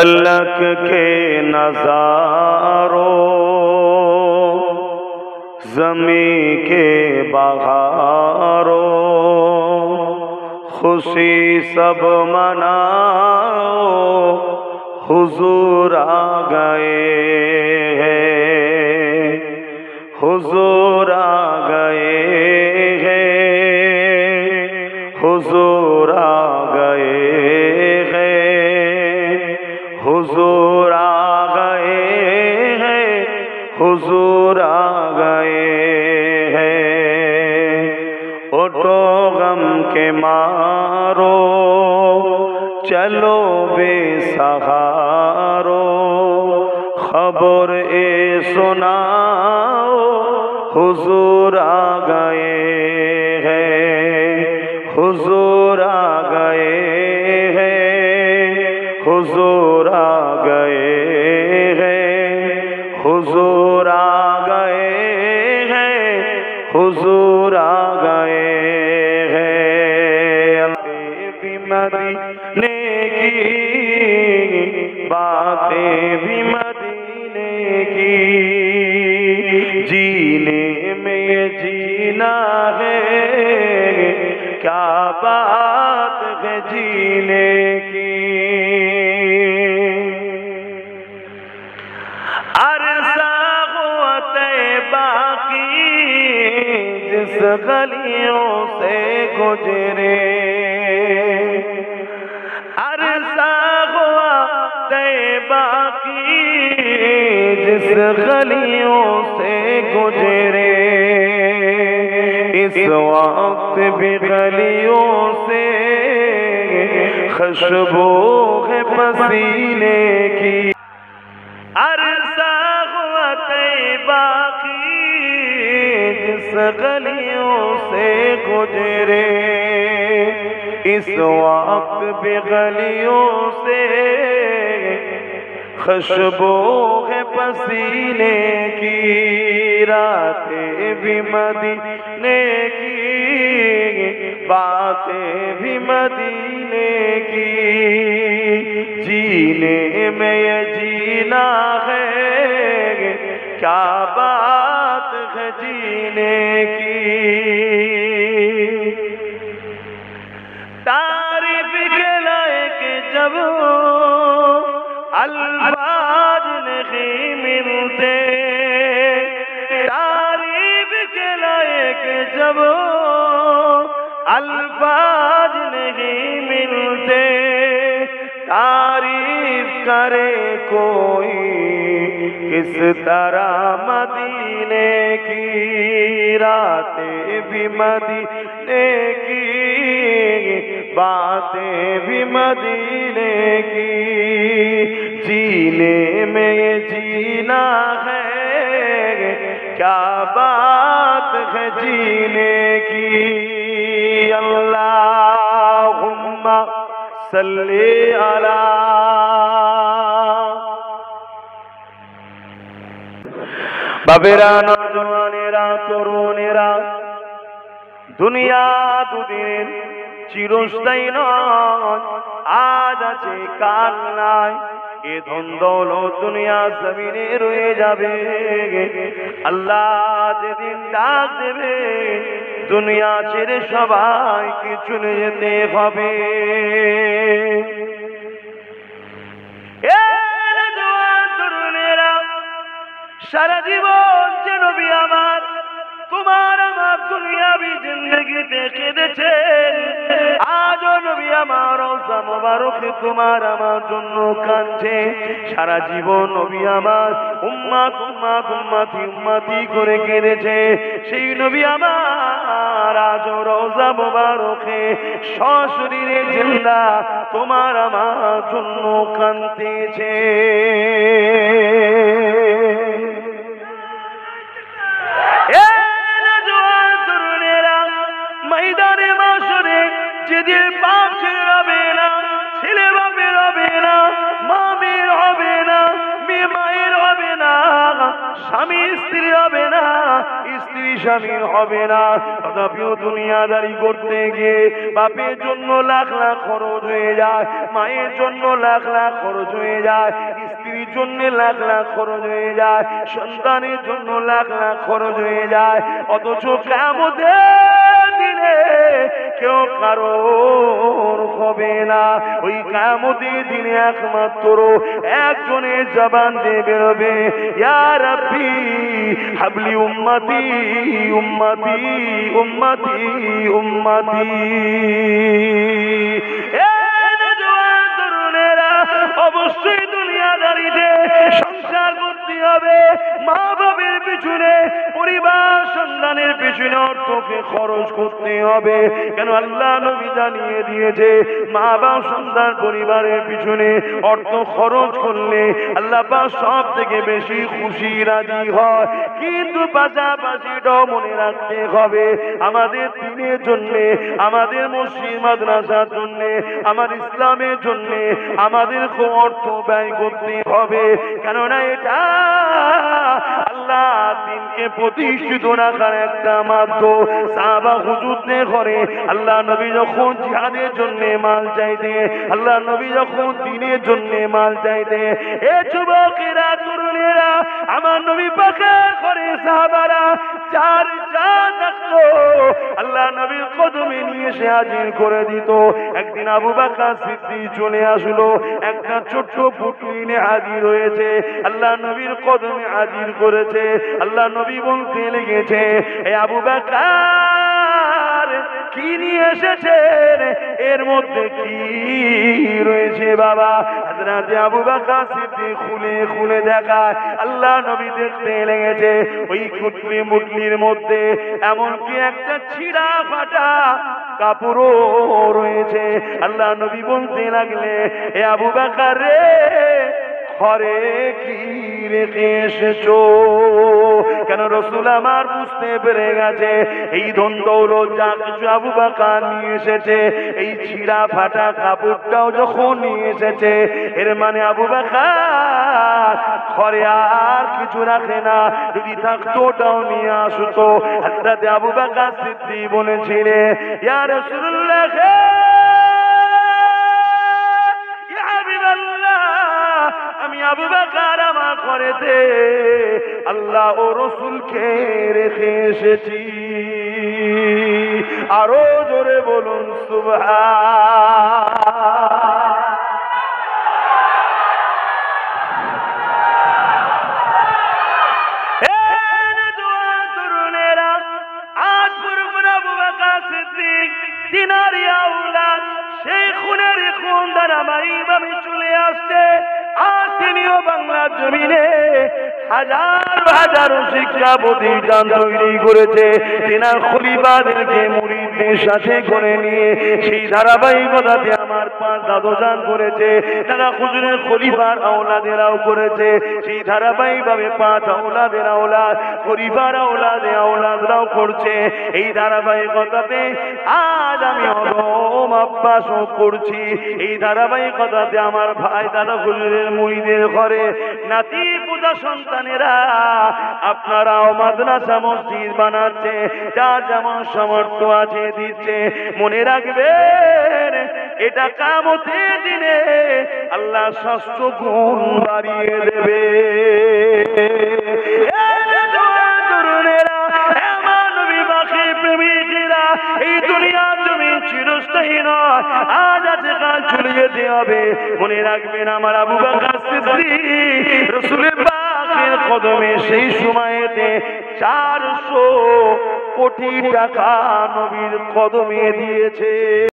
फलक के नज़ारों, ज़मीं के बहारों, खुशी सब मनाओ, हुजूर आ गए हैं, हुजूर आ गए हैं, हुजूर आ गए हैं, हुजूर आ गए हैं, हुजूर आ गए हैं। उठो गम के मारो, चलो बेसहारो, खबर ए सुनाओ, हुजूर आ गए हैं, हुजूर आ गए हैं, हुजूर आ गए हैं, हुजूर आ गए हैं, हुजूर आ गए हैं। भी मदीने की बातें भी मदीने की, जीने में ये जीना है, क्या बात है जीने की। अरसा हुआ तैबा की जिस गलियों से गुजरे, अरसा हुआ तैबा की जिस गलियों से गुजरे, इस वक्त भी गलियों से खुशबू है पसीने की। अरसा हुआ तैबा की जिस गलियों से गुजरे, इस वक्त भी गलियों से खुशबू है पसीने की। रातें भी मदीने की, बातें भी मदीने की, जीने में ये जीना है, क्या बात है जीने की। तारीफ के लायक जब अल्फाज नहीं मिलते, तारीफ के लायक जब अल्फाज नहीं मिलते, तारीफ करे कोई किस तरह मदीने की। रातें भी मदीने की, बातें भी मदीने की, जीने में ये जीना है, क्या बात है जीने की। अल्लाहुम्मा सल्ली अला बाबेरा नौजवानेरा तरुणेरा, দুনিয়া দুদিন চিরস্থায়ী নয়, আজ আছে কাল নাই। এ ধন দৌলত দুনিয়া জমিনে রয়ে যাবে, আল্লাহ যেদিন ডাক দেবে দুনিয়া ছেড়ে সবাইকে চলে যেতে হবে। সারা জীবন যে নবী আমার তোমার আমার দুনিয়াবি জিন্দগিতে কেঁদেছেন, আজও নবী আমার রওজা মোবারকে তোমার আমার জন্য কাঁদছে। সারা জীবন নবী আমার উম্মত উম্মত উম্মতি উম্মতি করে কেঁদেছে। সেই নবী আমার আজও রওজা মোবারকে সশরীরে জিন্দা তোমার আমার জন্য কাঁদতেছে। ময়দানে মাশরে যেদিন বাপ ছেলে হবে না, ছেলে বাপের হবে না, মা মেয়ের হবে না, মেয়ে মায়ের হবে না, স্বামী স্ত্রী হবে না, স্ত্রী স্বামীর হবে না। তথাপিও দুনিয়াদারি করতে গিয়ে বাপের জন্য লাখ লাখ খরচ হয়ে যায়, মায়ের জন্য লাখ লাখ খরচ হয়ে যায়, স্ত্রীর জন্য লাখ লাখ খরচ হয়ে যায়, সন্তানের জন্য লাখ লাখ খরচ হয়ে যায়। অথচ কিয়ামতের দিনে কেউ কারোর হবে না। ওই কিয়ামতের দিনে একমাত্র একজনের জবান দিয়ে বেরোবে, ইয়া রাব্বি হাবলি উম্মতি উম্মতি উম্মতি উম্মতি। অবশ্যই দুনিয়াদারিতে সংসার করতে হবে, মা বাবার পিছনে, পরিবার সন্তানের পিছনে অর্থকে খরচ করতে হবে। কেন আল্লাহ নবী জানিয়ে দিয়েছে, মা বাবা সন্তান পরিবারের পিছনে অর্থ খরচ করলে আল্লাহ পাক সব থেকে বেশি খুশি রাজি হয়। কিন্তু পাশাপাশিটাও মনে রাখতে হবে, আমাদের দিনের জন্যে, আমাদের মসজিদ মাদ্রাসার জন্যে, আমার ইসলামের জন্যে আমাদের অর্থ ব্যয় করতে হবে। কেননা এটা আল্লাহ দিনকে প্রতিষ্ঠিত রাখার একটা মাধ্যম। সাহাবা হুজুরদের ঘরে আল্লাহ নবী যখন জিহাদের জন্য মাল চাইতে, আল্লাহ নবী যখন দিনের জন্য মাল চাইতে, এ যুবকেরা তরুণেরা আমার নবী পাকের ঘরে সাহাবারা যার যা থাকতো আল্লাহ নবীর কদমে নিয়ে এসে হাজির করে দিত। একদিন আবু বকর সিদ্দিক চলে আসলো, একটা ছোট্ট পুটলি নিয়ে হাজির হয়েছে, আল্লাহ নবীর কদমে হাজির করেছে। আল্লাহ নবী বলতে লেগেছে, এ আবু বকর কি নিয়ে এসেছেন, এর মধ্যে কি রয়েছে বাবা? হযরত আবু বকর সিদ্দিক খুলে খুলে দেখায়, আল্লাহ নবী দেখতে লেগেছে ওই কুটলি মুটলির মধ্যে এমনকি একটা ছিঁড়া ফাটা কাপড়ও রয়েছে। আল্লাহ নবী বলতে লাগলে, এ আবু বকর রে, ঘরে কি রেখে এসেছো? কেন রাসূল আমার বুঝতে পেরে গেছে এই ধন দৌলত যা কিছু আবু বকর নিয়ে এসেছে, এই ছিঁড়া ফাটা কাপড়টাও যখন নিয়ে এসেছে, এর মানে আবু বকর ঘরে আর কিছু রাখে না, যদি থাকতো ওটাও নিয়ে আসতো। হযরত আবু বকর সিদ্দিক বলেছিলেন, ইয়া রাসূলুল্লাহ, আমি আবু বকর আমার ঘরেতে আল্লাহ ও রাসূলকে রেখে এসেছি। আরো জোরে বলুন সুবহান। সেই খুনের খুন ধারাবাহিকভাবে চলে আসছে, আর তিনিও বাংলার জমিনে হাজার হাজার শিক্ষা প্রতিষ্ঠান তৈরি করেছে। তিনার খলিফাদেরকে মুরিদদের সাথে করে নিয়ে সেই ধারাবাহিকতাতে আমার পাঁচ দাদুজান করেছে, তারা হুজুরের খলিফার আওলাদেরাও করেছে। সেই ধারাবাহিকভাবে পাঁচ আওলাদের আওলাদ, খলিফার আওলাদে আওলাদরাও করছে। এই ধারাবাহিকতাতে আজ আমি অদম অভ্যাসও করছি। এই ধারাবাহিকতাতে আমার ভাই দাদা হুজুরের মুরিদের ঘরে নাতি পূজা সন্তানেরা আপনারাও মাদ্রাসা মসজিদ বানাচ্ছে, যার যেমন সামর্থ্য আছে দিচ্ছে। মনে রাখবেন, এটা কিয়ামতের দিনে আল্লাহ 700 গুণ বাড়িয়ে দেবে। এই দুনিয়ার জমিন চিরস্থায়ী নয়, আজ আছে কাল চলে যেতে হবে। মনে রাখবেন, আমার আবু বকর সিদ্দিক রাসূলের পাকের কদমে সেই সময়েতে 400 কোটি টাকা নবীর কদমে দিয়েছে।